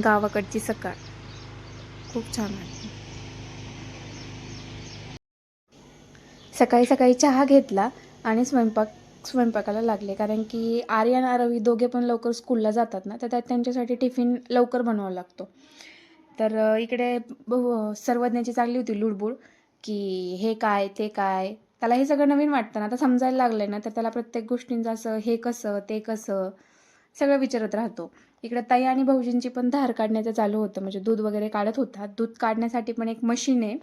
गावाकडची सकाळ खूप छान वाटते. सकाळी सकाळी चहा घेतला आणि स्वयंपाकाला लागले, कारण की आर्यन आरवी दोघे पण लवकर स्कूलला जातात ना, तर त्यात त्यांच्यासाठी टिफिन लवकर बनवावा लागतो. तर इकडे सर्वज्ञाची चालली होती लुडबुड की हे काय ते काय. त्याला हे सगळं नवीन वाटतं ना, आता समजायला लागलं ना, तर त्याला प्रत्येक गोष्टींचं असं हे कसं ते कसं सगळं विचारत राहतो. इकडे ताई आणि भाऊजींची पण धार काढण्याचं चालू होतं, म्हणजे दूध वगैरे काढत होता. दूध काढण्यासाठी पण एक मशीन आहे,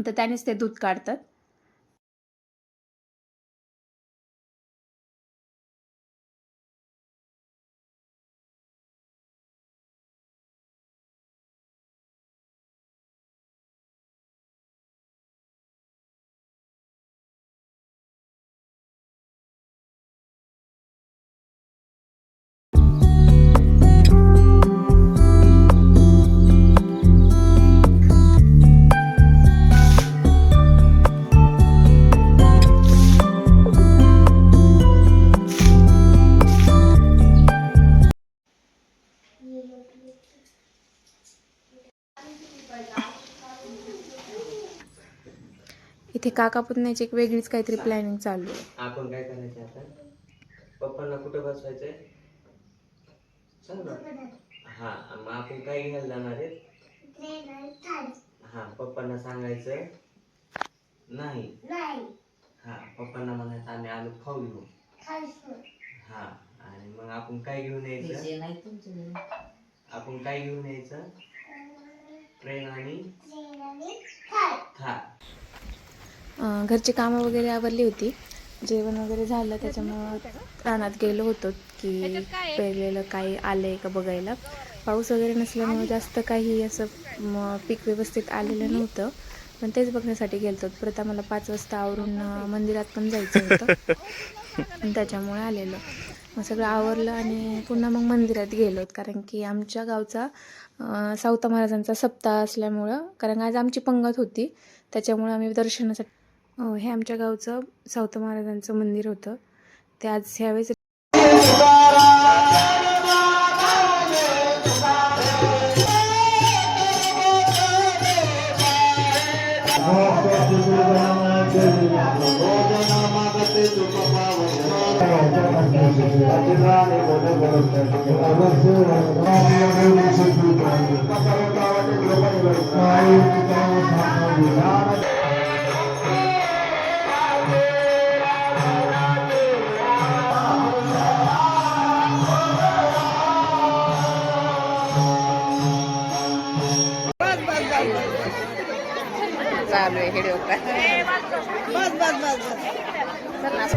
तर त्यानेच ते दूध काढतात. इथे काका पुतण्याची एक वेगळीच काहीतरी प्लॅनिंग चालू आहे. आपण काय करायचं आता? पप्पांना कुठं बसवायचंय? सांग ना. हा, मग आपण काय घ्यायला जाणार आहे? हा, पप्पांना सांगायचं नाही. हा, पप्पांना म्हणायचं आम्ही आलो खाऊ घेऊन. हा, आणि मग आपण काय घेऊन यायचं? आपण काय घेऊन यायचं? ट्रेन आणि थार. घरची कामं वगैरे आवरली होती, जेवण वगैरे झालं, त्याच्यामुळं रानात गेलो होतो की पेरलेलं काही आलं आहे का बघायला. पाऊस वगैरे नसल्यामुळं जास्त काही असं पीक व्यवस्थित आलेलं नव्हतं, पण तेच बघण्यासाठी गेलो होतो. परत आम्हाला 5 वाजता आवरून मंदिरात पण जायचं होतं, त्याच्यामुळे आलेलं. मग सगळं आवरलं आणि पुन्हा मग मंदिरात गेलो, कारण की आमच्या गावचा सावता महाराजांचा सप्ताह असल्यामुळं, कारण आज आमची पंगत होती, त्याच्यामुळं आम्ही दर्शनासाठी हे आमच्या गावचं सावता महाराजांचं मंदिर होतं. ते आज ह्यावेळेस चालू आहे व्हिडिओ का? बस बस बस बस.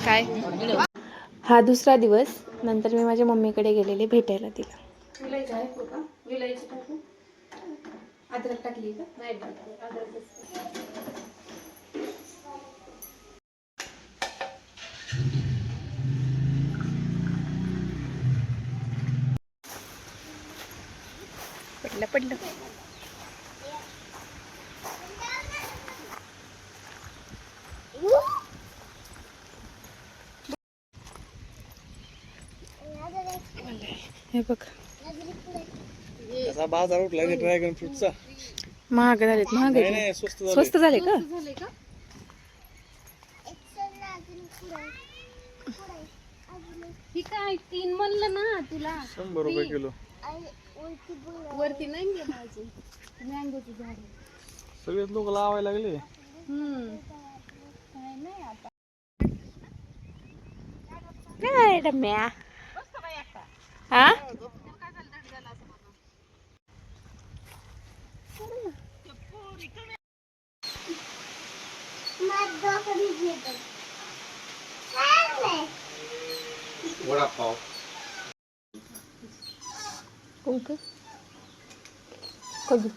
काय हा दुसरा दिवस. नंतर मी माझ्या मम्मीकडे गेलेले भेटायला तिला. अद्रक टाकली का? नाही पडलं पडलं. हे बघ, असा बाजार उठला ड्रॅगन फ्रूटचा. महाग झालेत. महाग नाही, स्वस्त झाले का? ही काय 3 म्हणलं ना तुला. 100 रुपये किलो. वरती नाही गेला अजून. मँगोची झाड. सगळेच लोक लावायला लागले. काय नाही आता. काय रम्या? हा वडापाव. ओके कधी